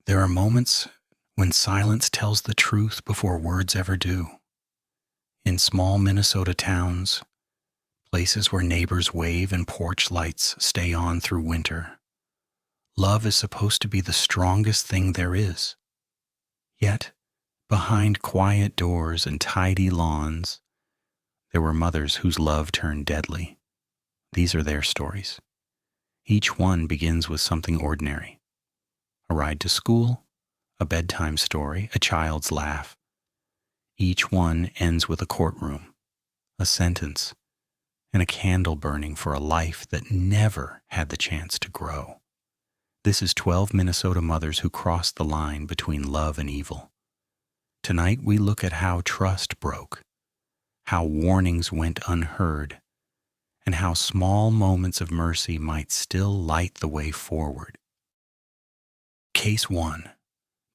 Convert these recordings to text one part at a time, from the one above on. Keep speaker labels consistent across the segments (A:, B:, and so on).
A: There are moments when silence tells the truth before words ever do. In small Minnesota towns, places where neighbors wave and porch lights stay on through winter, love is supposed to be the strongest thing there is. Yet, behind quiet doors and tidy lawns, there were mothers whose love turned deadly. These are their stories. Each one begins with something ordinary. A ride to school, a bedtime story, a child's laugh. Each one ends with a courtroom, a sentence, and a candle burning for a life that never had the chance to grow. This is 12 Minnesota mothers who crossed the line between love and evil. Tonight we look at how trust broke, how warnings went unheard, and how small moments of mercy might still light the way forward. Case 1.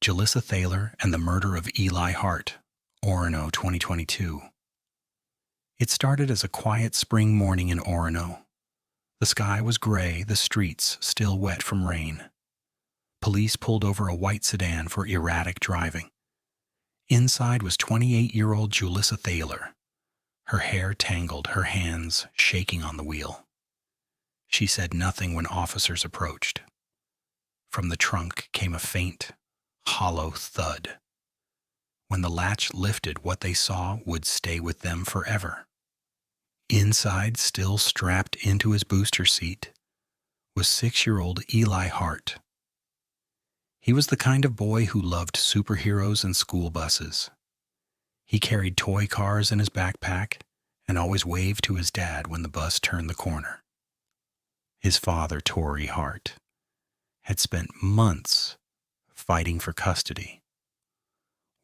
A: Julissa Thaler and the Murder of Eli Hart, Orono, 2022. It started as a quiet spring morning in Orono. The sky was gray, the streets still wet from rain. Police pulled over a white sedan for erratic driving. Inside was 28-year-old Julissa Thaler, her hair tangled, her hands shaking on the wheel. She said nothing when officers approached. From the trunk came a faint, hollow thud. When the latch lifted, what they saw would stay with them forever. Inside, still strapped into his booster seat, was 6-year-old Eli Hart. He was the kind of boy who loved superheroes and school buses. He carried toy cars in his backpack and always waved to his dad when the bus turned the corner. His father, Tory Hart, had spent months fighting for custody,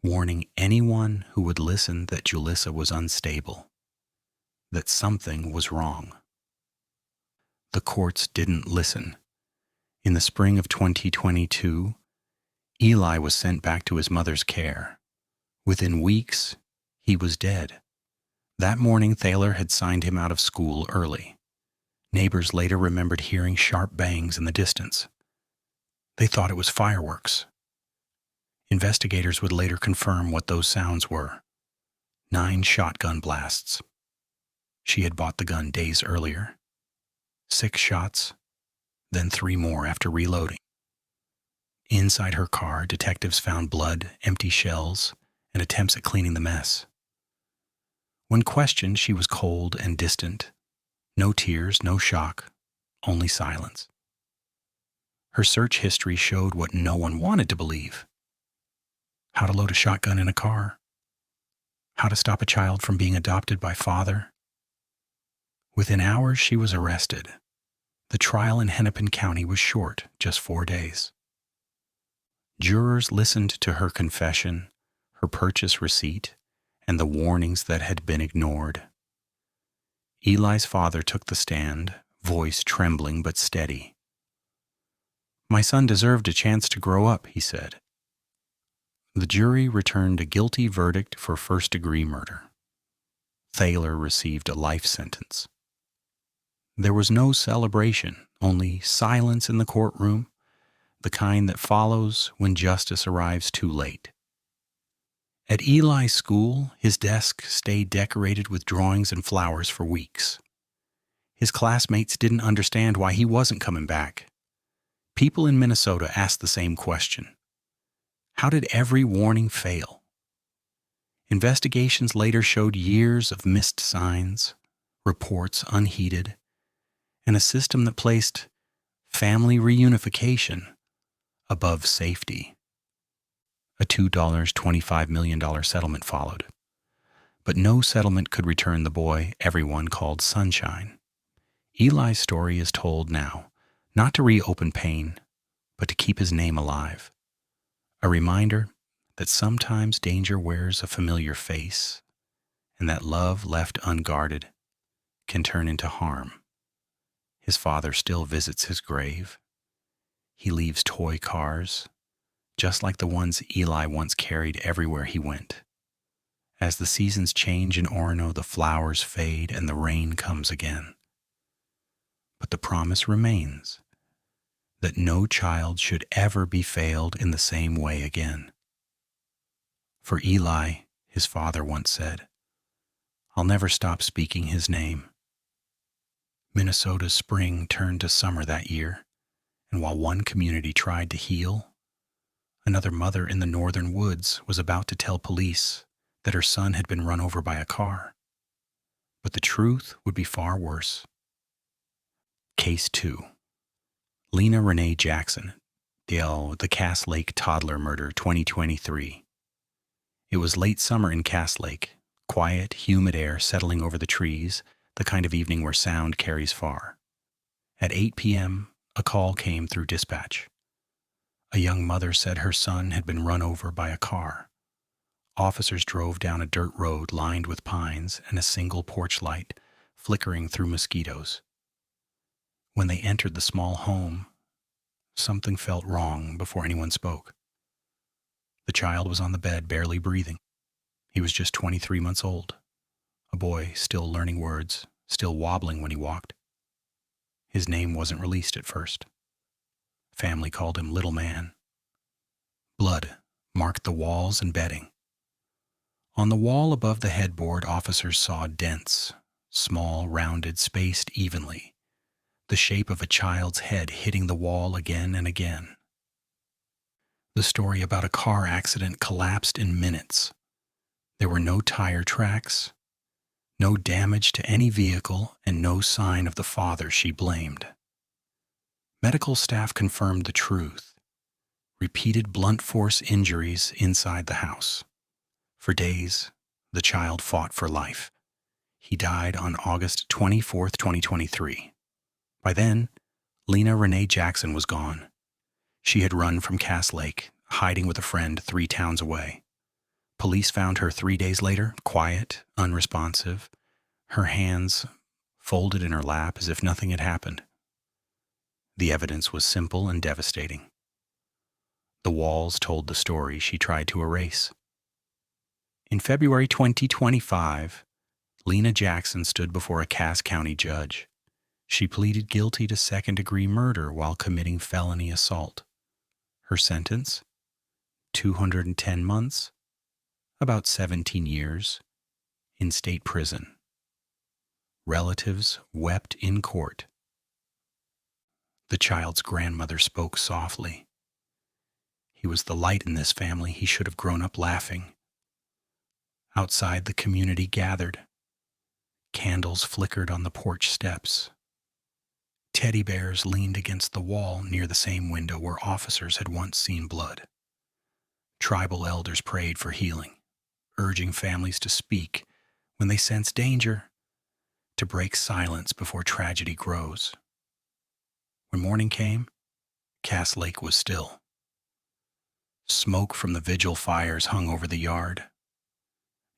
A: warning anyone who would listen that Julissa was unstable, that something was wrong. The courts didn't listen. In the spring of 2022, Eli was sent back to his mother's care. Within weeks, he was dead. That morning, Thaler had signed him out of school early. Neighbors later remembered hearing sharp bangs in the distance. They thought it was fireworks. Investigators would later confirm what those sounds were. 9 shotgun blasts. She had bought the gun days earlier. 6 shots, then 3 more after reloading. Inside her car, detectives found blood, empty shells, and attempts at cleaning the mess. When questioned, she was cold and distant. No tears, no shock, only silence. Her search history showed what no one wanted to believe. How to load a shotgun in a car. How to stop a child from being adopted by father. Within hours, she was arrested. The trial in Hennepin County was short, just 4 days. Jurors listened to her confession, her purchase receipt, and the warnings that had been ignored. Eli's father took the stand, voice trembling but steady. "My son deserved a chance to grow up," he said. The jury returned a guilty verdict for first-degree murder. Thaler received a life sentence. There was no celebration, only silence in the courtroom, the kind that follows when justice arrives too late. At Eli's school, his desk stayed decorated with drawings and flowers for weeks. His classmates didn't understand why he wasn't coming back. People in Minnesota asked the same question. How did every warning fail? Investigations later showed years of missed signs, reports unheeded, and a system that placed family reunification above safety. A $2.25 million settlement followed. But no settlement could return the boy everyone called Sunshine. Eli's story is told now, not to reopen pain, but to keep his name alive. A reminder that sometimes danger wears a familiar face, and that love left unguarded can turn into harm. His father still visits his grave. He leaves toy cars, just like the ones Eli once carried everywhere he went. As the seasons change in Orono, the flowers fade and the rain comes again. But the promise remains. that no child should ever be failed in the same way again. For Eli, his father once said, "I'll never stop speaking his name." Minnesota's spring turned to summer that year, and while one community tried to heal, another mother in the northern woods was about to tell police that her son had been run over by a car. But the truth would be far worse. Case 2. Lina Renee Jackson, the Cass Lake Toddler murder, 2023. It was late summer in Cass Lake, quiet, humid air settling over the trees, the kind of evening where sound carries far. At 8 p.m., a call came through dispatch. A young mother said her son had been run over by a car. Officers drove down a dirt road lined with pines and a single porch light flickering through mosquitoes. When they entered the small home, something felt wrong before anyone spoke. The child was on the bed, barely breathing. He was just 23 months old, a boy still learning words, still wobbling when he walked. His name wasn't released at first. Family called him Little Man. Blood marked the walls and bedding. On the wall above the headboard, officers saw dents, small, rounded, spaced evenly, the shape of a child's head hitting the wall again and again. The story about a car accident collapsed in minutes. There were no tire tracks, no damage to any vehicle, and no sign of the father she blamed. Medical staff confirmed the truth. Repeated blunt force injuries inside the house. For days, the child fought for life. He died on August 24, 2023. By then, Lina Renee Jackson was gone. She had run from Cass Lake, hiding with a friend 3 towns away. Police found her 3 days later, quiet, unresponsive, her hands folded in her lap as if nothing had happened. The evidence was simple and devastating. The walls told the story she tried to erase. In February 2025, Lina Jackson stood before a Cass County judge. She pleaded guilty to second-degree murder while committing felony assault. Her sentence? 210 months, about 17 years, in state prison. Relatives wept in court. The child's grandmother spoke softly. He was the light in this family. He should have grown up laughing. Outside, the community gathered. Candles flickered on the porch steps. Teddy bears leaned against the wall near the same window where officers had once seen blood. Tribal elders prayed for healing, urging families to speak when they sense danger, to break silence before tragedy grows. When morning came, Cass Lake was still. Smoke from the vigil fires hung over the yard.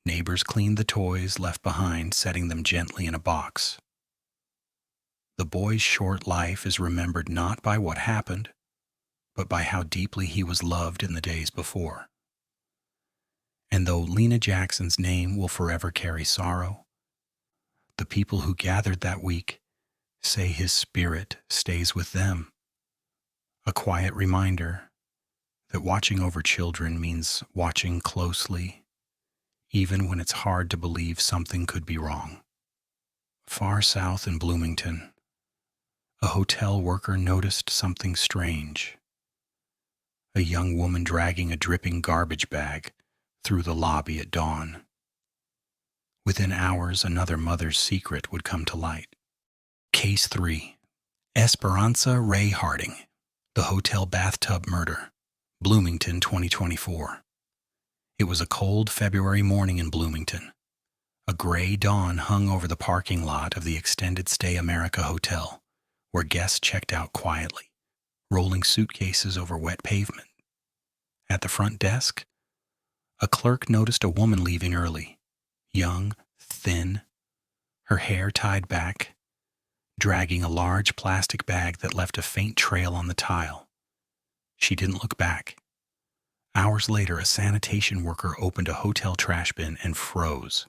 A: Neighbors cleaned the toys left behind, setting them gently in a box. The boy's short life is remembered not by what happened, but by how deeply he was loved in the days before. And though Lina Jackson's name will forever carry sorrow, the people who gathered that week say his spirit stays with them. A quiet reminder that watching over children means watching closely, even when it's hard to believe something could be wrong. Far south in Bloomington, a hotel worker noticed something strange. A young woman dragging a dripping garbage bag through the lobby at dawn. Within hours, another mother's secret would come to light. Case 3. Esperanza Ray Harding, the hotel bathtub murder, Bloomington, 2024. It was a cold February morning in Bloomington. A gray dawn hung over the parking lot of the Extended Stay America Hotel, where guests checked out quietly, rolling suitcases over wet pavement. At the front desk, a clerk noticed a woman leaving early, young, thin, her hair tied back, dragging a large plastic bag that left a faint trail on the tile. She didn't look back. Hours later, a sanitation worker opened a hotel trash bin and froze.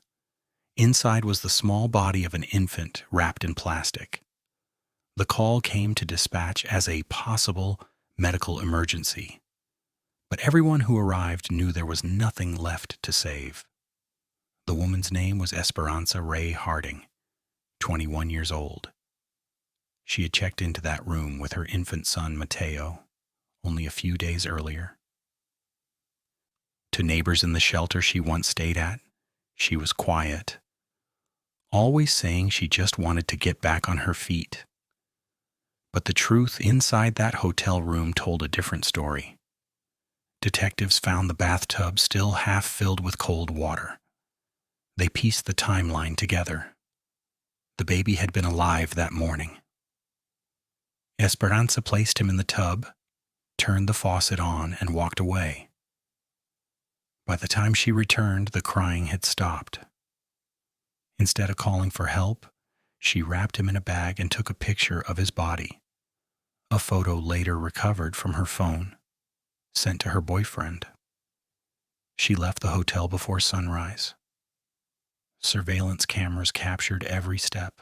A: Inside was the small body of an infant wrapped in plastic. The call came to dispatch as a possible medical emergency, but everyone who arrived knew there was nothing left to save. The woman's name was Esperanza Ray Harding, 21 years old. She had checked into that room with her infant son, Mateo, only a few days earlier. To neighbors in the shelter she once stayed at, she was quiet, always saying she just wanted to get back on her feet. But the truth inside that hotel room told a different story. Detectives found the bathtub still half filled with cold water. They pieced the timeline together. The baby had been alive that morning. Esperanza placed him in the tub, turned the faucet on, and walked away. By the time she returned, the crying had stopped. Instead of calling for help, she wrapped him in a bag and took a picture of his body, a photo later recovered from her phone, sent to her boyfriend. She left the hotel before sunrise. Surveillance cameras captured every step,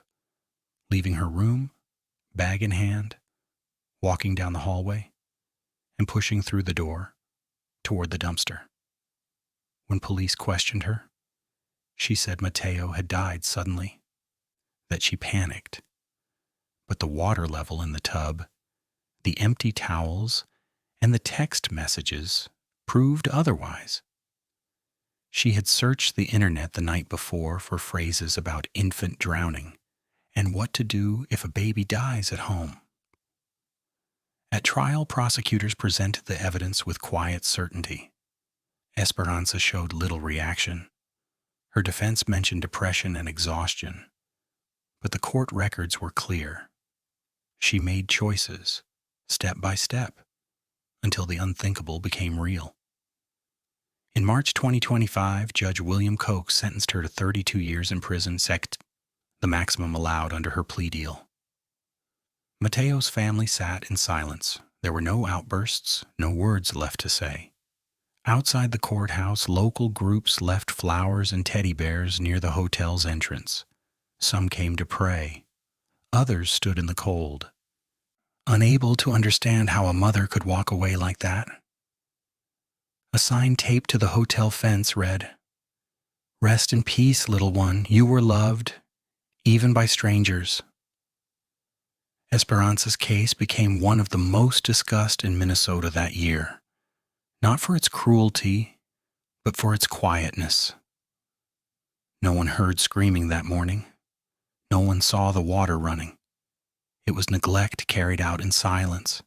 A: leaving her room, bag in hand, walking down the hallway, and pushing through the door toward the dumpster. When police questioned her, she said Mateo had died suddenly, that she panicked. But the water level in the tub, the empty towels, and the text messages proved otherwise. She had searched the internet the night before for phrases about infant drowning and what to do if a baby dies at home. At trial, prosecutors presented the evidence with quiet certainty. Esperanza showed little reaction. Her defense mentioned depression and exhaustion, but the court records were clear. She made choices, step by step, until the unthinkable became real. In March 2025, Judge William Koch sentenced her to 32 years in prison, the maximum allowed under her plea deal. Mateo's family sat in silence. There were no outbursts, no words left to say. Outside the courthouse, local groups left flowers and teddy bears near the hotel's entrance. Some came to pray. Others stood in the cold, unable to understand how a mother could walk away like that. A sign taped to the hotel fence read, "Rest in peace, little one. You were loved, even by strangers." Esperanza's case became one of the most discussed in Minnesota that year, not for its cruelty, but for its quietness. No one heard screaming that morning. No one saw the water running. It was neglect carried out in silence,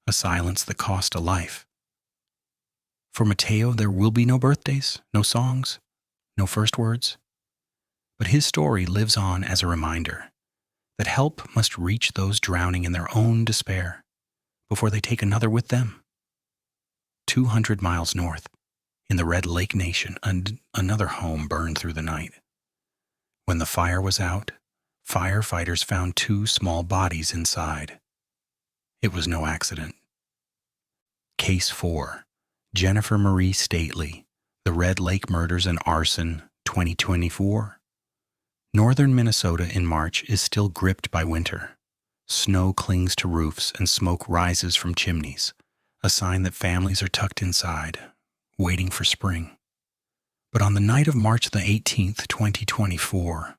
A: a silence that cost a life. For Mateo, there will be no birthdays, no songs, no first words. But his story lives on as a reminder that help must reach those drowning in their own despair before they take another with them. 200 miles north, in the Red Lake Nation, another home burned through the night. When the fire was out, firefighters found 2 small bodies inside. It was no accident. Case 4. Jennifer Marie Stately, The Red Lake Murders and Arson, 2024. Northern Minnesota in March is still gripped by winter. Snow clings to roofs and smoke rises from chimneys, a sign that families are tucked inside, waiting for spring. But on the night of March the 18th, 2024,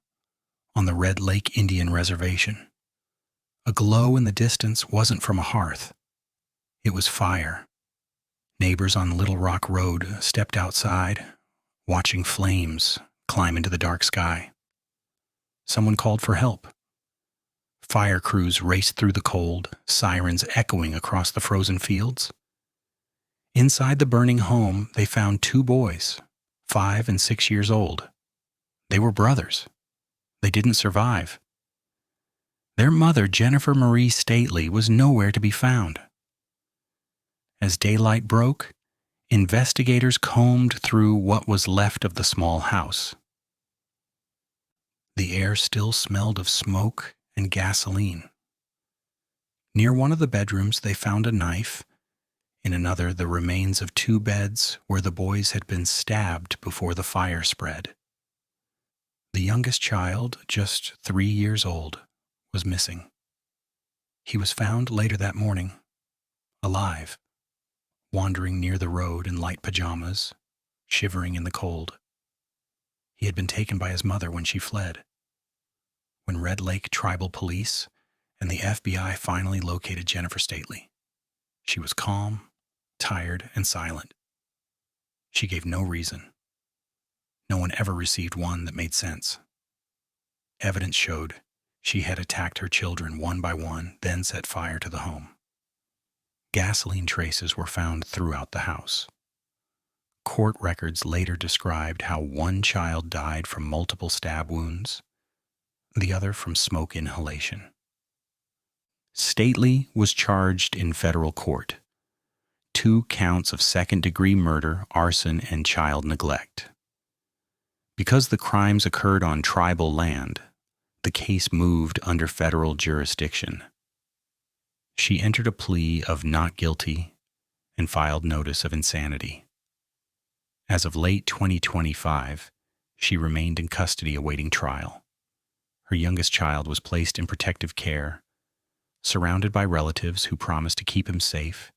A: on the Red Lake Indian Reservation, a glow in the distance wasn't from a hearth. It was fire. Neighbors on Little Rock Road stepped outside, watching flames climb into the dark sky. Someone called for help. Fire crews raced through the cold, sirens echoing across the frozen fields. Inside the burning home, they found 2 boys, 5 and 6 years old. They were brothers. They didn't survive. Their mother, Jennifer Marie Stately, was nowhere to be found. As daylight broke, investigators combed through what was left of the small house. The air still smelled of smoke and gasoline. Near one of the bedrooms, they found a knife. In another, the remains of 2 beds where the boys had been stabbed before the fire spread. The youngest child, just 3 years old, was missing. He was found later that morning, alive, wandering near the road in light pajamas, shivering in the cold. He had been taken by his mother when she fled. When Red Lake Tribal Police and the FBI finally located Jennifer Stately, she was calm, tired, and silent. She gave no reason. No one ever received one that made sense. Evidence showed she had attacked her children one by one, then set fire to the home. Gasoline traces were found throughout the house. Court records later described how one child died from multiple stab wounds, the other from smoke inhalation. Stately was charged in federal court. 2 counts of second-degree murder, arson, and child neglect. Because the crimes occurred on tribal land, the case moved under federal jurisdiction. She entered a plea of not guilty and filed notice of insanity. As of late 2025, she remained in custody awaiting trial. Her youngest child was placed in protective care, surrounded by relatives who promised to keep him safe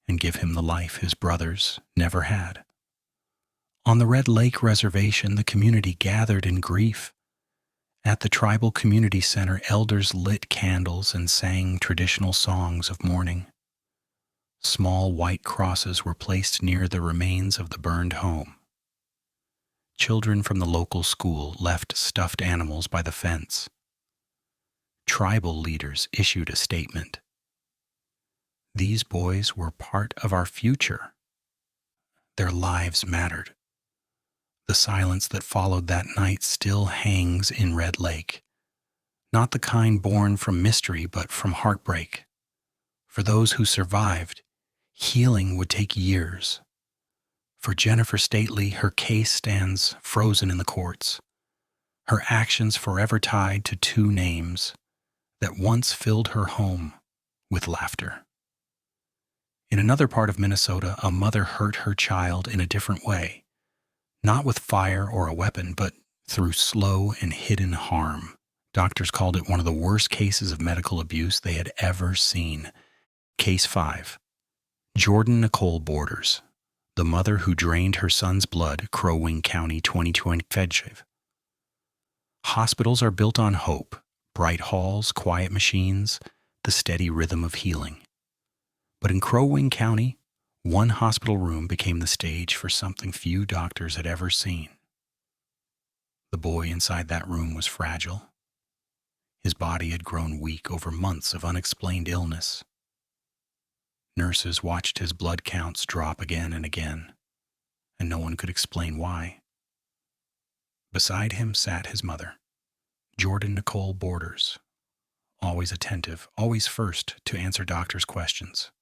A: and give him the life his brothers never had. On the Red Lake Reservation, the community gathered in grief. At the Tribal Community Center, elders lit candles and sang traditional songs of mourning. Small white crosses were placed near the remains of the burned home. Children from the local school left stuffed animals by the fence. Tribal leaders issued a statement. These boys were part of our future. Their lives mattered. The silence that followed that night still hangs in Red Lake. Not the kind born from mystery, but from heartbreak. For those who survived, healing would take years. For Jennifer Stately, her case stands frozen in the courts, her actions forever tied to 2 names that once filled her home with laughter. In another part of Minnesota, a mother hurt her child in a different way, not with fire or a weapon, but through slow and hidden harm. Doctors called it one of the worst cases of medical abuse they had ever seen. Case 5. Jordyn Nicole Borders, the mother who drained her son's blood, Crow Wing County 2020 FedShiv. Hospitals are built on hope, bright halls, quiet machines, the steady rhythm of healing. But in Crow Wing County, one hospital room became the stage for something few doctors had ever seen. The boy inside that room was fragile. His body had grown weak over months of unexplained illness. Nurses watched his blood counts drop again and again, and no one could explain why. Beside him sat his mother, Jordyn Nicole Borders, always attentive, always first to answer doctors' questions.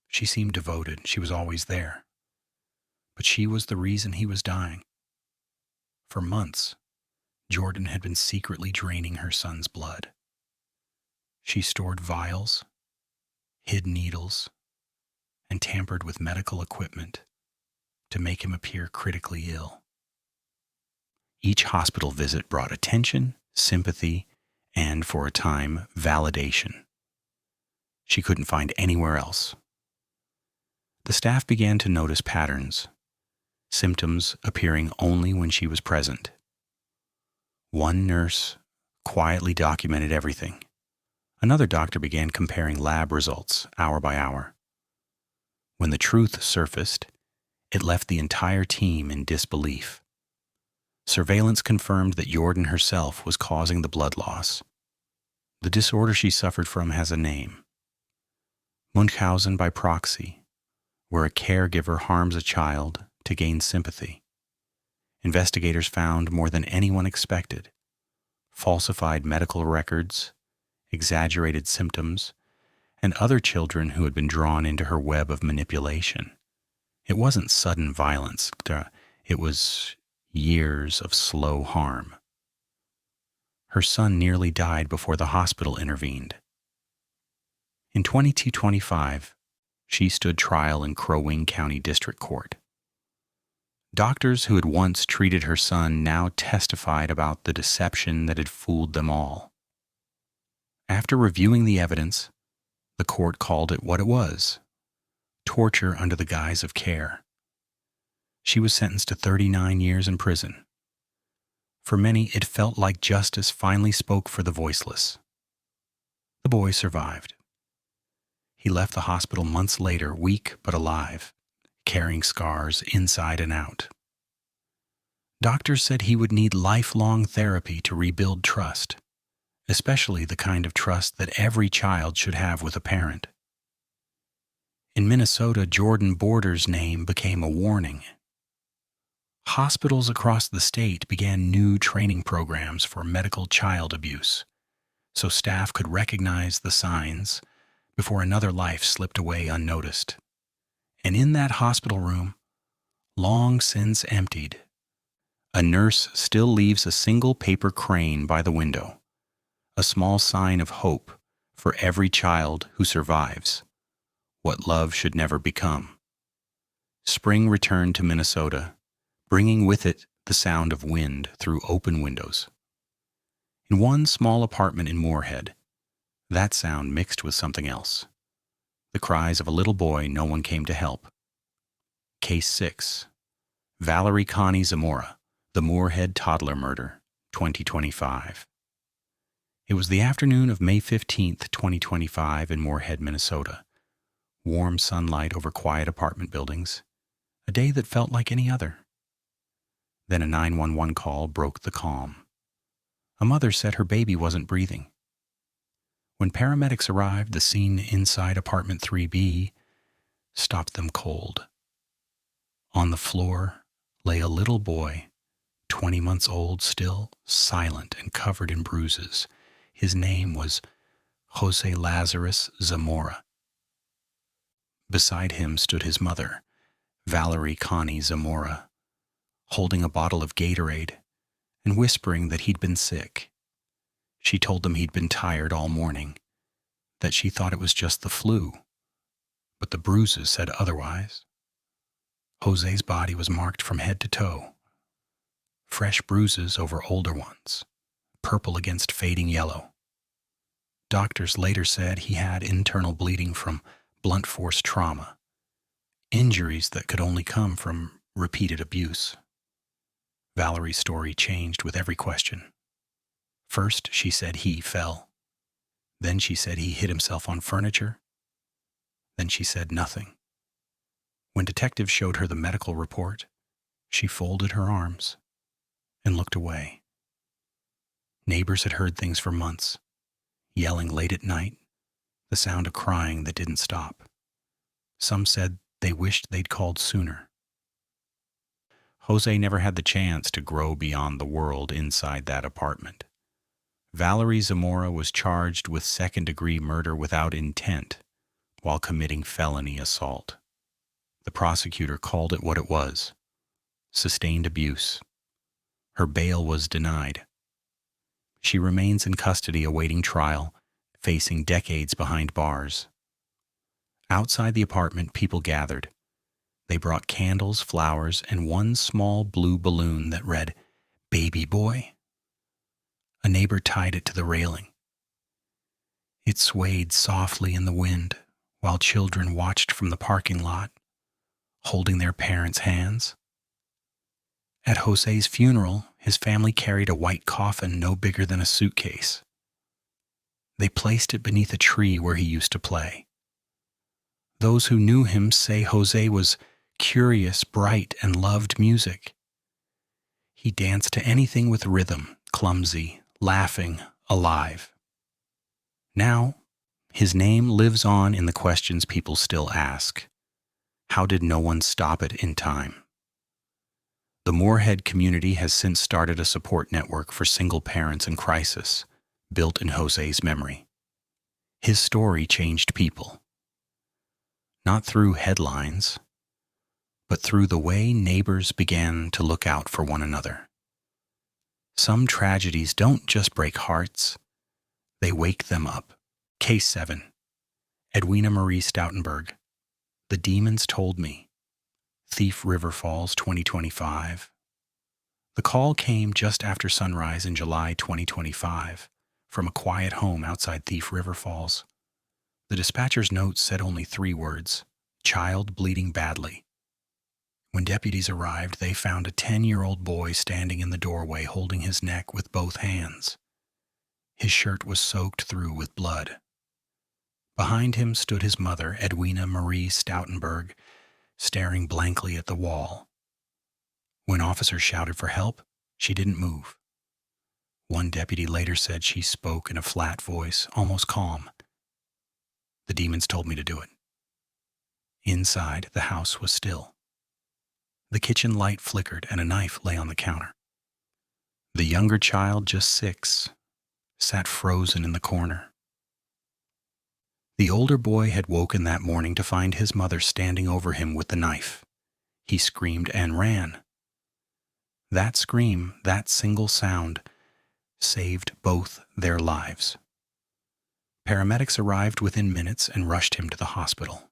A: She seemed devoted, she was always there. But she was the reason he was dying. For months, Jordyn had been secretly draining her son's blood. She stored vials, hid needles, and tampered with medical equipment to make him appear critically ill. Each hospital visit brought attention, sympathy, and, for a time, validation. She couldn't find anywhere else. The staff began to notice patterns, symptoms appearing only when she was present. One nurse quietly documented everything. Another doctor began comparing lab results hour by hour. When the truth surfaced, it left the entire team in disbelief. Surveillance confirmed that Jordyn herself was causing the blood loss. The disorder she suffered from has a name: Munchausen by proxy, where a caregiver harms a child to gain sympathy. Investigators found more than anyone expected: falsified medical records, exaggerated symptoms, and other children who had been drawn into her web of manipulation. It wasn't sudden violence. It was years of slow harm. Her son nearly died before the hospital intervened. In 2225, she stood trial in Crow Wing County District Court. Doctors who had once treated her son now testified about the deception that had fooled them all. After reviewing the evidence, The court called it what it was: torture under the guise of care. She was sentenced to 39 years in prison. For many, it felt like justice finally spoke for the voiceless. The boy survived. He left the hospital months later, weak but alive, carrying scars inside and out. Doctors said he would need lifelong therapy to rebuild trust, especially the kind of trust that every child should have with a parent. In Minnesota, Jordyn Boarder's name became a warning. Hospitals across the state began new training programs for medical child abuse, so staff could recognize the signs before another life slipped away unnoticed. And in that hospital room, long since emptied, a nurse still leaves a single paper crane by the window, a small sign of hope for every child who survives what love should never become. Spring returned to Minnesota, bringing with it the sound of wind through open windows. In one small apartment in Moorhead, that sound mixed with something else: the cries of a little boy no one came to help. Case 6. Valerie Connie Zamora, the Moorhead Toddler Murder, 2025. It was the afternoon of May 15th, 2025 in Moorhead, Minnesota. Warm sunlight over quiet apartment buildings, a day that felt like any other. Then a 911 call broke the calm. A mother said her baby wasn't breathing. When paramedics arrived, the scene inside apartment 3B stopped them cold. On the floor lay a little boy, 20 months old still, silent and covered in bruises. His name was Jose Lazarus Zamora. Beside him stood his mother, Valerie Connie Zamora, holding a bottle of Gatorade and whispering that he'd been sick. She told them he'd been tired all morning, that she thought it was just the flu, but the bruises said otherwise. Jose's body was marked from head to toe, fresh bruises over older ones, purple against fading yellow. Doctors later said he had internal bleeding from blunt force trauma, injuries that could only come from repeated abuse. Valerie's story changed with every question. First, she said he fell. Then she said he hit himself on furniture. Then she said nothing. When detectives showed her the medical report, she folded her arms and looked away. Neighbors had heard things for months: yelling late at night, the sound of crying that didn't stop. Some said they wished they'd called sooner. Jose never had the chance to grow beyond the world inside that apartment. Valerie Zamora was charged with second-degree murder without intent while committing felony assault. The prosecutor called it what it was: sustained abuse. Her bail was denied. She remains in custody awaiting trial, facing decades behind bars. Outside the apartment, people gathered. They brought candles, flowers, and one small blue balloon that read, "Baby boy." A neighbor tied it to the railing. It swayed softly in the wind while children watched from the parking lot, holding their parents' hands. At Jose's funeral, his family carried a white coffin no bigger than a suitcase. They placed it beneath a tree where he used to play. Those who knew him say Jose was curious, bright, and loved music. He danced to anything with rhythm, clumsy, laughing, alive. Now, his name lives on in the questions people still ask. How did no one stop it in time? The Moorhead community has since started a support network for single parents in crisis, built in Jose's memory. His story changed people. Not through headlines, but through the way neighbors began to look out for one another. Some tragedies don't just break hearts, they wake them up. Case 7. Edwina Marie Stoutenberg. The Demons Told Me. Thief River Falls, 2025. The call came just after sunrise in July 2025 from a quiet home outside Thief River Falls. The dispatcher's note said only 3 words: child bleeding badly. When deputies arrived, they found a 10-year-old boy standing in the doorway holding his neck with both hands. His shirt was soaked through with blood. Behind him stood his mother, Edwina Marie Stoutenberg, staring blankly at the wall. When officers shouted for help, she didn't move. One deputy later said she spoke in a flat voice, almost calm. The demons told me to do it. Inside, the house was still. The kitchen light flickered and a knife lay on the counter. The younger child, just 6, sat frozen in the corner. The older boy had woken that morning to find his mother standing over him with the knife. He screamed and ran. That scream, that single sound, saved both their lives. Paramedics arrived within minutes and rushed him to the hospital.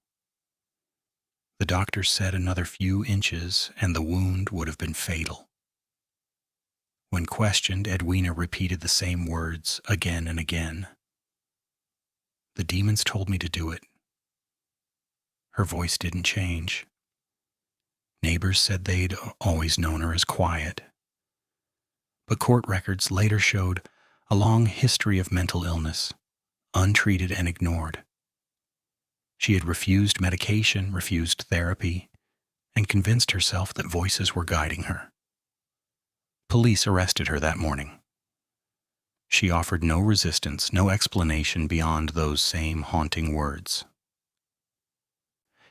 A: The doctor said another few inches and the wound would have been fatal. When questioned, Edwina repeated the same words again and again. The demons told me to do it. Her voice didn't change. Neighbors said they'd always known her as quiet. But court records later showed a long history of mental illness, untreated and ignored. She had refused medication, refused therapy, and convinced herself that voices were guiding her. Police arrested her that morning. She offered no resistance, no explanation beyond those same haunting words.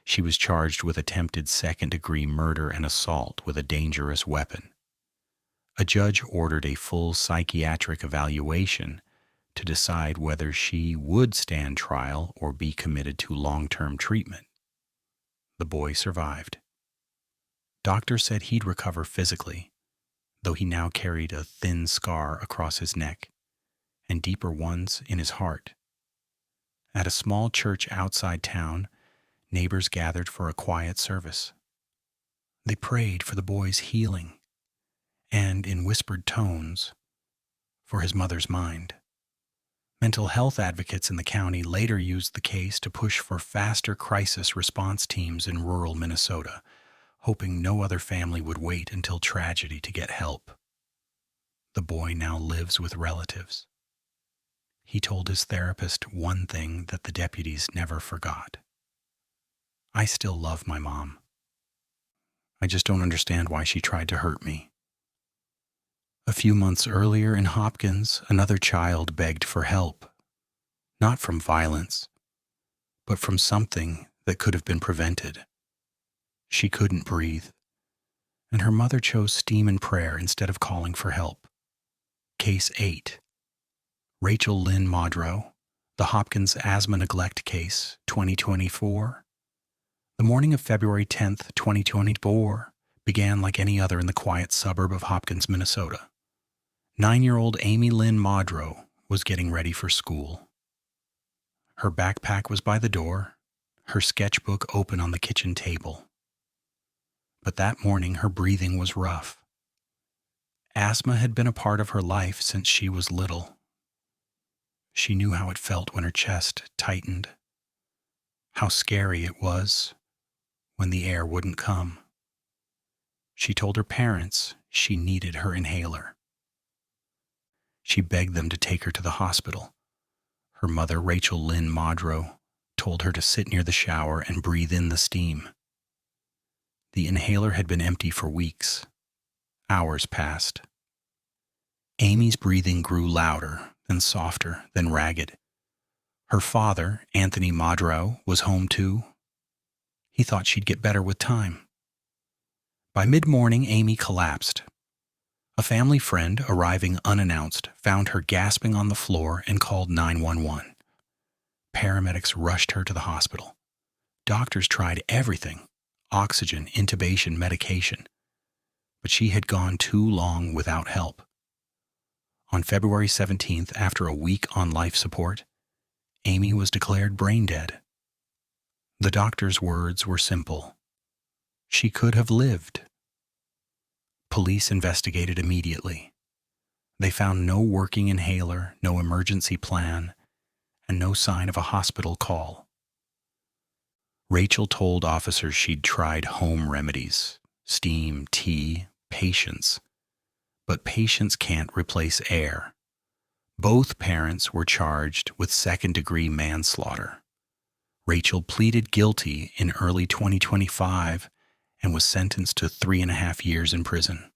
A: She was charged with attempted second-degree murder and assault with a dangerous weapon. A judge ordered a full psychiatric evaluation to decide whether she would stand trial or be committed to long-term treatment. The boy survived. Doctors said he'd recover physically, though he now carried a thin scar across his neck and deeper ones in his heart. At a small church outside town, neighbors gathered for a quiet service. They prayed for the boy's healing and, in whispered tones, for his mother's mind. Mental health advocates in the county later used the case to push for faster crisis response teams in rural Minnesota, hoping no other family would wait until tragedy to get help. The boy now lives with relatives. He told his therapist one thing that the deputies never forgot. I still love my mom. I just don't understand why she tried to hurt me. A few months earlier in Hopkins, another child begged for help, not from violence, but from something that could have been prevented. She couldn't breathe, and her mother chose steam and prayer instead of calling for help. Case 8. Rachel Lynn Modrow, the Hopkins asthma neglect case, 2024. The morning of February 10th, 2024, began like any other in the quiet suburb of Hopkins, Minnesota. 9-year-old Amy Lynn Modrow was getting ready for school. Her backpack was by the door, her sketchbook open on the kitchen table. But that morning her breathing was rough. Asthma had been a part of her life since she was little. She knew how it felt when her chest tightened, how scary it was when the air wouldn't come. She told her parents she needed her inhaler. She begged them to take her to the hospital. Her mother, Rachel Lynn Modrow, told her to sit near the shower and breathe in the steam. The inhaler had been empty for weeks. Hours passed. Amy's breathing grew louder, then softer, then ragged. Her father, Anthony Modrow, was home too. He thought she'd get better with time. By mid-morning, Amy collapsed. A family friend, arriving unannounced, found her gasping on the floor and called 911. Paramedics rushed her to the hospital. Doctors tried everything: oxygen, intubation, medication. But she had gone too long without help. On February 17th, after a week on life support, Amy was declared brain dead. The doctor's words were simple: she could have lived. Police investigated immediately. They found no working inhaler, no emergency plan, and no sign of a hospital call. Rachel told officers she'd tried home remedies, steam, tea, patience. But patience can't replace air. Both parents were charged with second-degree manslaughter. Rachel pleaded guilty in early 2025 and was sentenced to 3.5 years in prison.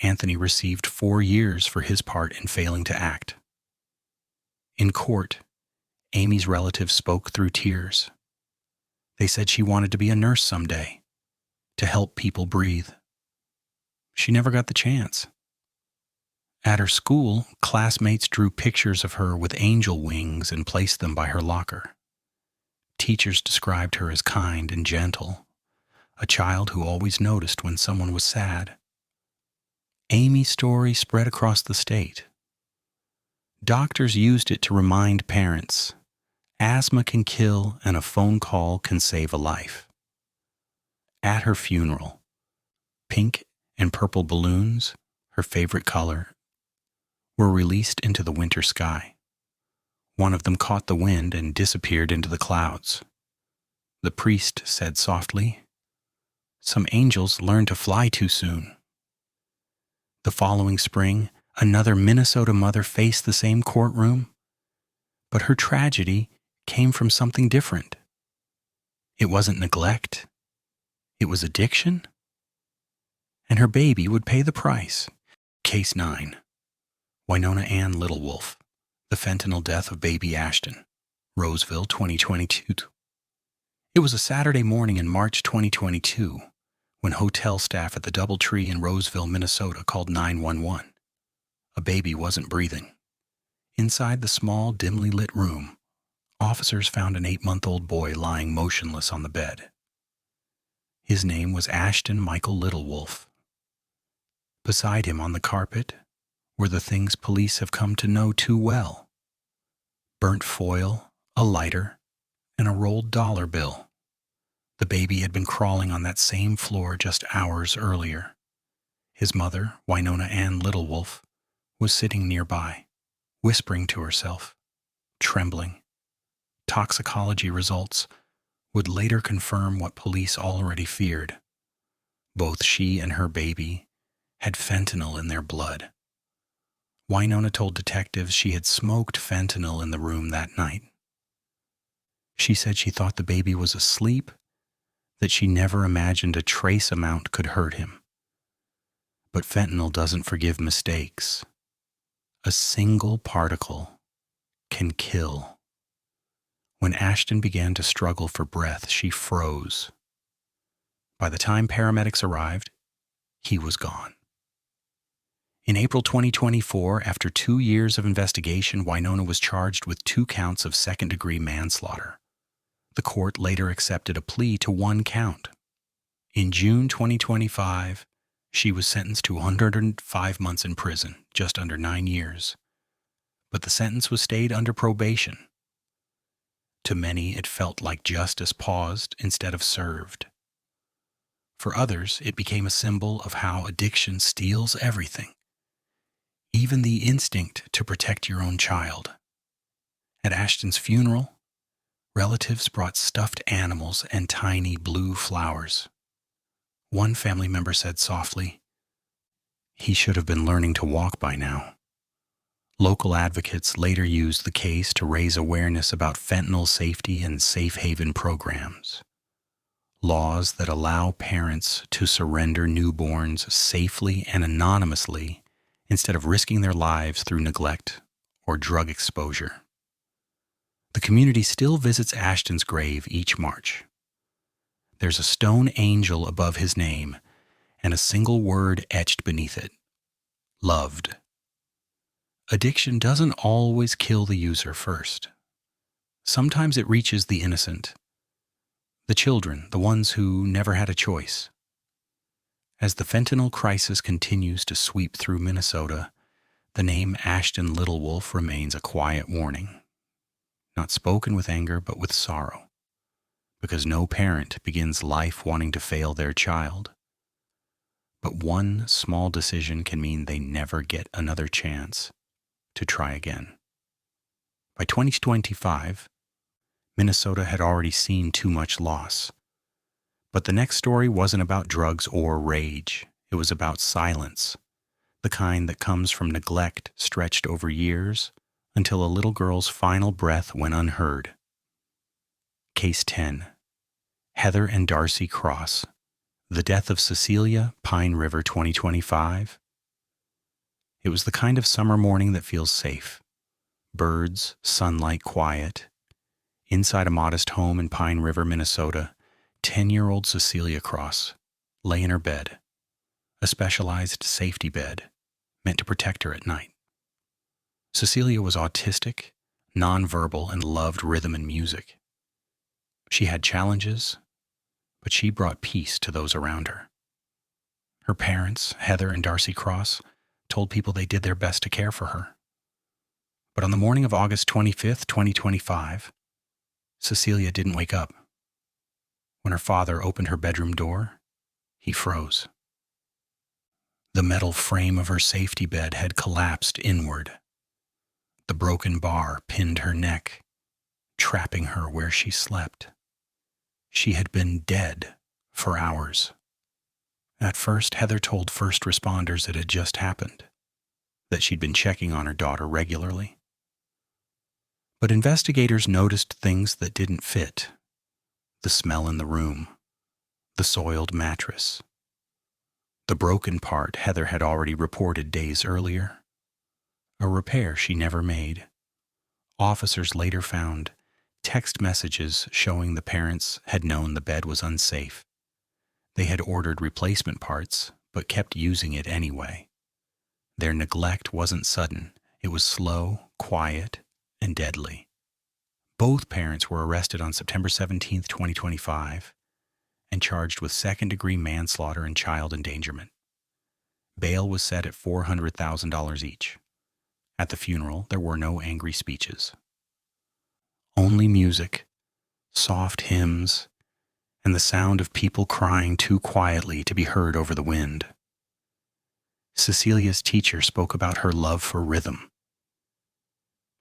A: Anthony received 4 years for his part in failing to act. In court, Amy's relatives spoke through tears. They said she wanted to be a nurse someday, to help people breathe. She never got the chance. At her school, classmates drew pictures of her with angel wings and placed them by her locker. Teachers described her as kind and gentle, a child who always noticed when someone was sad. Amy's story spread across the state. Doctors used it to remind parents, asthma can kill and a phone call can save a life. At her funeral, pink and purple balloons, her favorite color, were released into the winter sky. One of them caught the wind and disappeared into the clouds. The priest said softly, "Some angels learned to fly too soon." The following spring, another Minnesota mother faced the same courtroom, but her tragedy came from something different. It wasn't neglect. It was addiction. And her baby would pay the price. Case 9. Winona Ann Littlewolf, the fentanyl death of baby Ashton, Roseville, 2022. It was a Saturday morning in March 2022 when hotel staff at the DoubleTree in Roseville, Minnesota called 911. A baby wasn't breathing. Inside the small, dimly lit room, officers found an 8-month-old boy lying motionless on the bed. His name was Ashton Michael Littlewolf. Beside him on the carpet were the things police have come to know too well: burnt foil, a lighter, and a rolled dollar bill. The baby had been crawling on that same floor just hours earlier. His mother, Winona Ann Littlewolf, was sitting nearby, whispering to herself, trembling. Toxicology results would later confirm what police already feared. Both she and her baby had fentanyl in their blood. Winona told detectives she had smoked fentanyl in the room that night. She said she thought the baby was asleep, that she never imagined a trace amount could hurt him. But fentanyl doesn't forgive mistakes. A single particle can kill. When Ashton began to struggle for breath, she froze. By the time paramedics arrived, he was gone. In April 2024, after 2 years of investigation, Winona was charged with 2 counts of second-degree manslaughter. The court later accepted a plea to 1 count. In June 2025, she was sentenced to 105 months in prison, just under 9 years. But the sentence was stayed under probation. To many, it felt like justice paused instead of served. For others, it became a symbol of how addiction steals everything, even the instinct to protect your own child. At Ashton's funeral, relatives brought stuffed animals and tiny blue flowers. One family member said softly, "He should have been learning to walk by now." Local advocates later used the case to raise awareness about fentanyl safety and safe haven programs. Laws that allow parents to surrender newborns safely and anonymously instead of risking their lives through neglect or drug exposure. The community still visits Ashton's grave each March. There's a stone angel above his name and a single word etched beneath it: loved. Addiction doesn't always kill the user first. Sometimes it reaches the innocent, the children, the ones who never had a choice. As the fentanyl crisis continues to sweep through Minnesota, the name Ashton Littlewolf remains a quiet warning. Not spoken with anger, but with sorrow, because no parent begins life wanting to fail their child. But one small decision can mean they never get another chance to try again. By By 2025, Minnesota had already seen too much loss. But the next story wasn't about drugs or rage. It was about silence, the kind that comes from neglect stretched over years until a little girl's final breath went unheard. Case 10. Heather and Darcy Cross. The death of Cecilia, Pine River, 2025. It was the kind of summer morning that feels safe. Birds, sunlight, quiet. Inside a modest home in Pine River, Minnesota, 10-year-old Cecilia Cross lay in her bed, a specialized safety bed meant to protect her at night. Cecilia was autistic, nonverbal, and loved rhythm and music. She had challenges, but she brought peace to those around her. Her parents, Heather and Darcy Cross, told people they did their best to care for her. But on the morning of August 25th, 2025, Cecilia didn't wake up. When her father opened her bedroom door, he froze. The metal frame of her safety bed had collapsed inward. The broken bar pinned her neck, trapping her where she slept. She had been dead for hours. At first, Heather told first responders it had just happened, that she'd been checking on her daughter regularly. But investigators noticed things that didn't fit. The smell in the room, the soiled mattress. The broken part Heather had already reported days earlier. A repair she never made. Officers later found text messages showing the parents had known the bed was unsafe. They had ordered replacement parts, but kept using it anyway. Their neglect wasn't sudden. It was slow, quiet, and deadly. Both parents were arrested on September 17, 2025, and charged with second-degree manslaughter and child endangerment. Bail was set at $400,000 each. At the funeral, there were no angry speeches. Only music, soft hymns, and the sound of people crying too quietly to be heard over the wind. Cecilia's teacher spoke about her love for rhythm.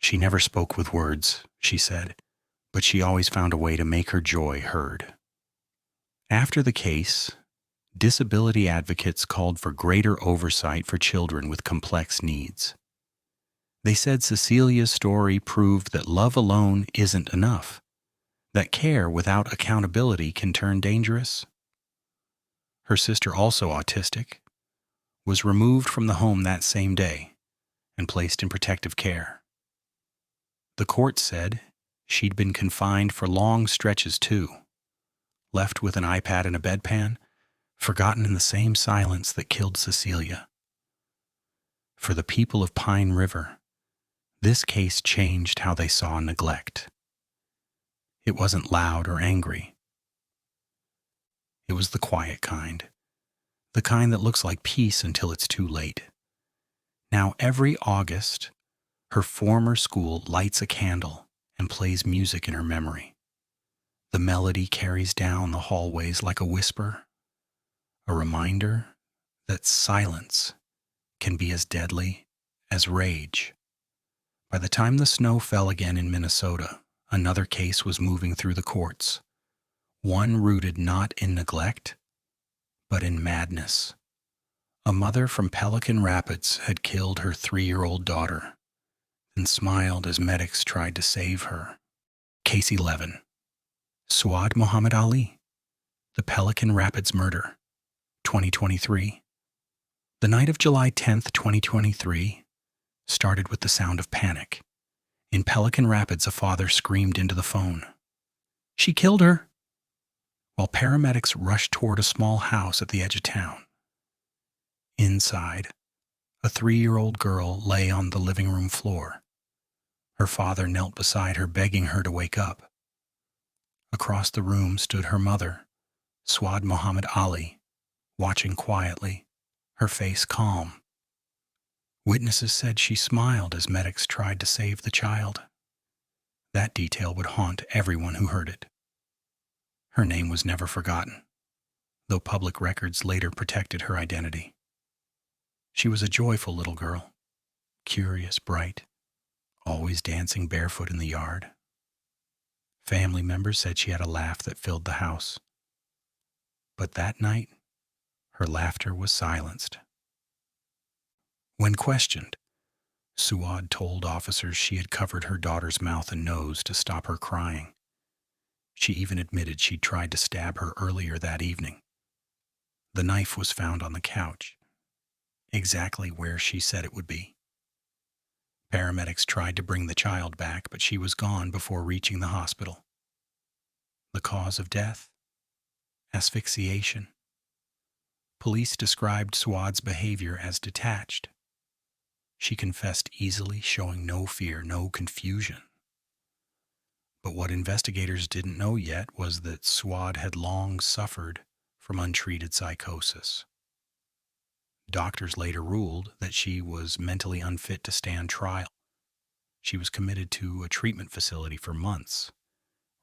A: She never spoke with words, she said, but she always found a way to make her joy heard. After the case, disability advocates called for greater oversight for children with complex needs. They said Cecilia's story proved that love alone isn't enough, that care without accountability can turn dangerous. Her sister, also autistic, was removed from the home that same day and placed in protective care. The court said she'd been confined for long stretches too, left with an iPad and a bedpan, forgotten in the same silence that killed Cecilia. For the people of Pine River, this case changed how they saw neglect. It wasn't loud or angry. It was the quiet kind, the kind that looks like peace until it's too late. Now every August, her former school lights a candle and plays music in her memory. The melody carries down the hallways like a whisper, a reminder that silence can be as deadly as rage. By the time the snow fell again in Minnesota, another case was moving through the courts, one rooted not in neglect, but in madness. A mother from Pelican Rapids had killed her 3-year-old daughter and smiled as medics tried to save her. Case 11. Suad Muhammad Ali, the Pelican Rapids murder, 2023. The night of July 10th, 2023, started with the sound of panic. In Pelican Rapids, a father screamed into the phone, "She killed her!" while paramedics rushed toward a small house at the edge of town. Inside, a 3-year-old girl lay on the living room floor. Her father knelt beside her, begging her to wake up. Across the room stood her mother, Suad Muhammad Ali, watching quietly, her face calm. Witnesses said she smiled as medics tried to save the child. That detail would haunt everyone who heard it. Her name was never forgotten, though public records later protected her identity. She was a joyful little girl, curious, bright, always dancing barefoot in the yard. Family members said she had a laugh that filled the house. But that night, her laughter was silenced. When questioned, Suad told officers she had covered her daughter's mouth and nose to stop her crying. She even admitted she'd tried to stab her earlier that evening. The knife was found on the couch, exactly where she said it would be. Paramedics tried to bring the child back, but she was gone before reaching the hospital. The cause of death? Asphyxiation. Police described Suad's behavior as detached. She confessed easily, showing no fear, no confusion. But what investigators didn't know yet was that Suad had long suffered from untreated psychosis. Doctors later ruled that she was mentally unfit to stand trial. She was committed to a treatment facility for months,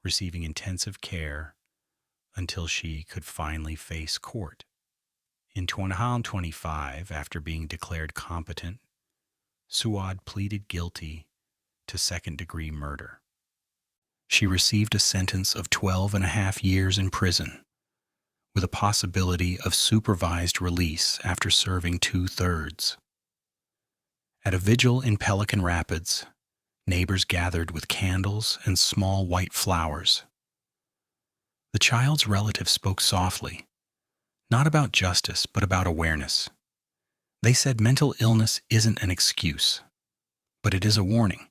A: receiving intensive care until she could finally face court. In 2025, after being declared competent, Suad pleaded guilty to second-degree murder. She received a sentence of 12.5 years in prison, with a possibility of supervised release after serving 2/3. At a vigil in Pelican Rapids, neighbors gathered with candles and small white flowers. The child's relative spoke softly, not about justice, but about awareness. They said mental illness isn't an excuse, but it is a warning,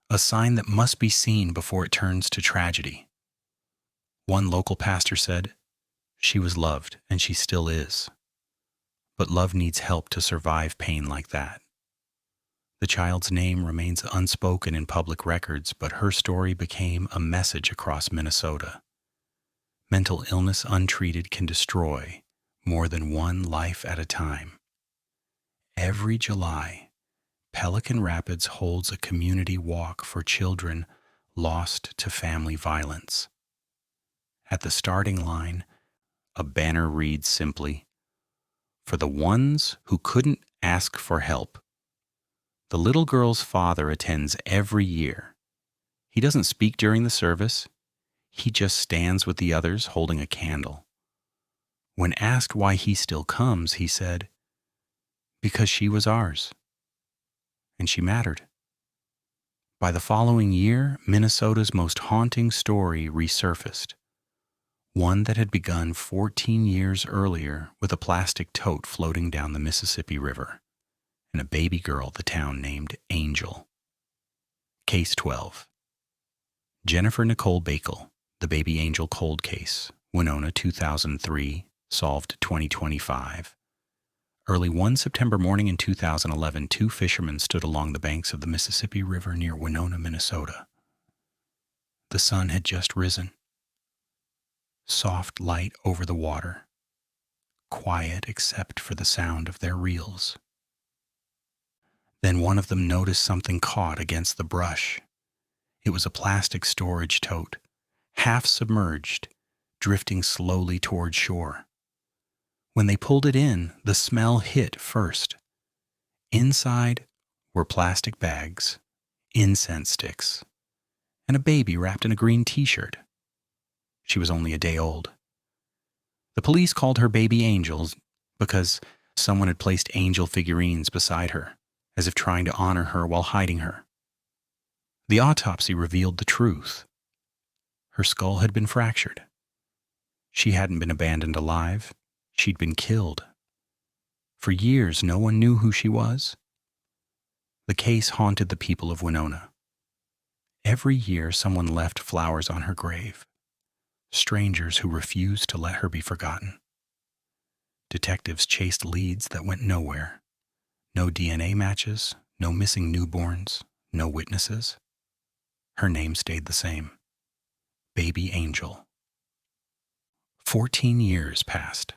A: a sign that must be seen before it turns to tragedy. One local pastor said, "She was loved, and she still is. But love needs help to survive pain like that." The child's name remains unspoken in public records, but her story became a message across Minnesota. Mental illness untreated can destroy more than one life at a time. Every July, Pelican Rapids holds a community walk for children lost to family violence. At the starting line, a banner reads simply, "For the ones who couldn't ask for help." The little girl's father attends every year. He doesn't speak during the service. He just stands with the others holding a candle. When asked why he still comes, he said, "Because she was ours. And she mattered." By the following year, Minnesota's most haunting story resurfaced. One that had begun 14 years earlier with a plastic tote floating down the Mississippi River, and a baby girl the town named Angel. Case 12. Jennifer Nicole Bakel, the baby Angel cold case, Winona 2003, solved 2025. Early one September morning in 2011, two fishermen stood along the banks of the Mississippi River near Winona, Minnesota. The sun had just risen. Soft light over the water, quiet except for the sound of their reels. Then one of them noticed something caught against the brush. It was a plastic storage tote, half submerged, drifting slowly toward shore. When they pulled it in, the smell hit first. Inside were plastic bags, incense sticks, and a baby wrapped in a green t-shirt. She was only a day old. The police called her Baby Angel because someone had placed angel figurines beside her, as if trying to honor her while hiding her. The autopsy revealed the truth. Her skull had been fractured. She hadn't been abandoned alive. She'd been killed. For years, no one knew who she was. The case haunted the people of Winona. Every year, someone left flowers on her grave. Strangers who refused to let her be forgotten. Detectives chased leads that went nowhere. No DNA matches, no missing newborns, no witnesses. Her name stayed the same. Baby Angel. 14 years passed.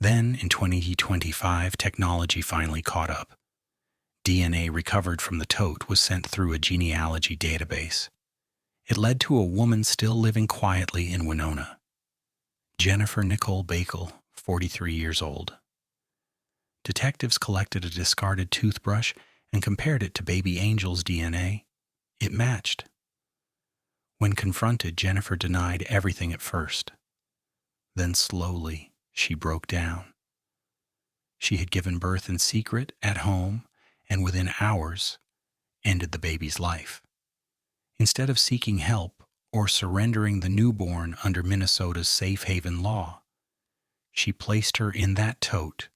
A: Then, in 2025, technology finally caught up. DNA recovered from the tote was sent through a genealogy database. It led to a woman still living quietly in Winona. Jennifer Nicole Bakel, 43 years old. Detectives collected a discarded toothbrush and compared it to baby Angel's DNA. It matched. When confronted, Jennifer denied everything at first. Then slowly, she broke down. She had given birth in secret at home and within hours ended the baby's life. Instead of seeking help or surrendering the newborn under Minnesota's safe haven law, she placed her in that tote,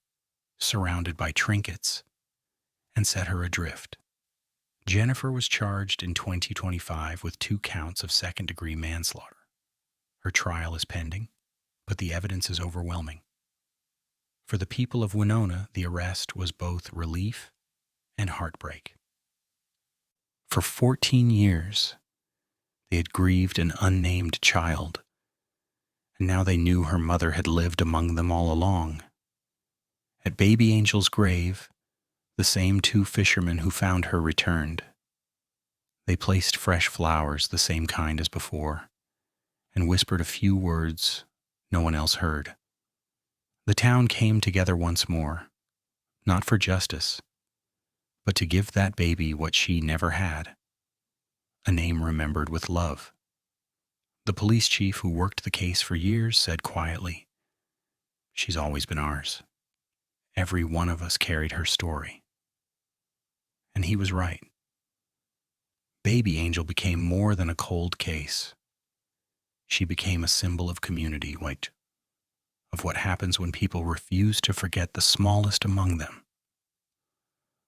A: surrounded by trinkets, and set her adrift. Jennifer was charged in 2025 with 2 counts of second-degree manslaughter. Her trial is pending, but the evidence is overwhelming. For the people of Winona, the arrest was both relief and heartbreak. For 14 years, they had grieved an unnamed child, and now they knew her mother had lived among them all along. At baby Angel's grave, the same 2 fishermen who found her returned. They placed fresh flowers, the same kind as before, and whispered a few words no one else heard. The town came together once more, not for justice, but to give that baby what she never had, a name remembered with love. The police chief who worked the case for years said quietly, "She's always been ours. Every one of us carried her story." And he was right. Baby Angel became more than a cold case. She became a symbol of community, of what happens when people refuse to forget the smallest among them.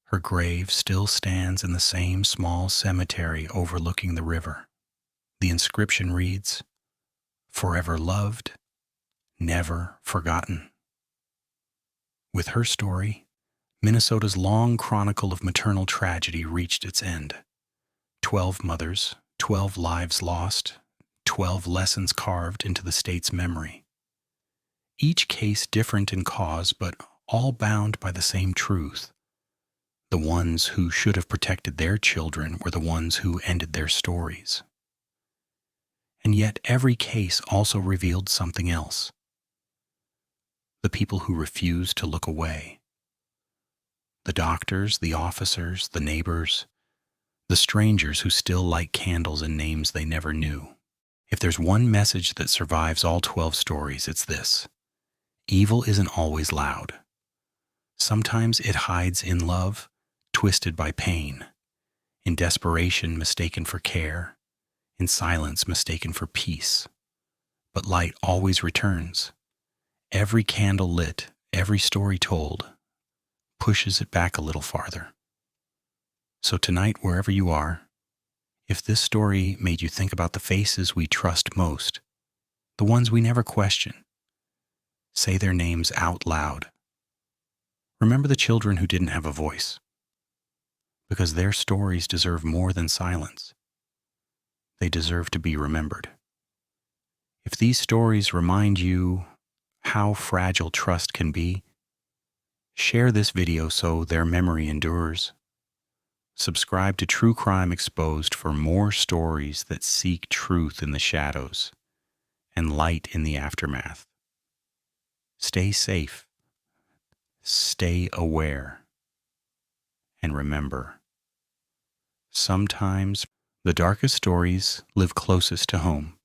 A: Her grave still stands in the same small cemetery overlooking the river. The inscription reads, "Forever loved, never forgotten." With her story, Minnesota's long chronicle of maternal tragedy reached its end. 12 mothers, 12 lives lost, 12 lessons carved into the state's memory. Each case different in cause, but all bound by the same truth. The ones who should have protected their children were the ones who ended their stories. And yet every case also revealed something else. The people who refused to look away. The doctors, the officers, the neighbors, the strangers who still light candles in names they never knew. If there's one message that survives all 12 stories, it's this: evil isn't always loud. Sometimes it hides in love, twisted by pain, in desperation mistaken for care, in silence mistaken for peace. But light always returns. Every candle lit, every story told, pushes it back a little farther. So tonight, wherever you are, if this story made you think about the faces we trust most, the ones we never question, say their names out loud. Remember the children who didn't have a voice, because their stories deserve more than silence. They deserve to be remembered. If these stories remind you how fragile trust can be, share this video so their memory endures. Subscribe to True Crime Exposed for more stories that seek truth in the shadows and light in the aftermath. Stay safe, stay aware, and remember, sometimes the darkest stories live closest to home.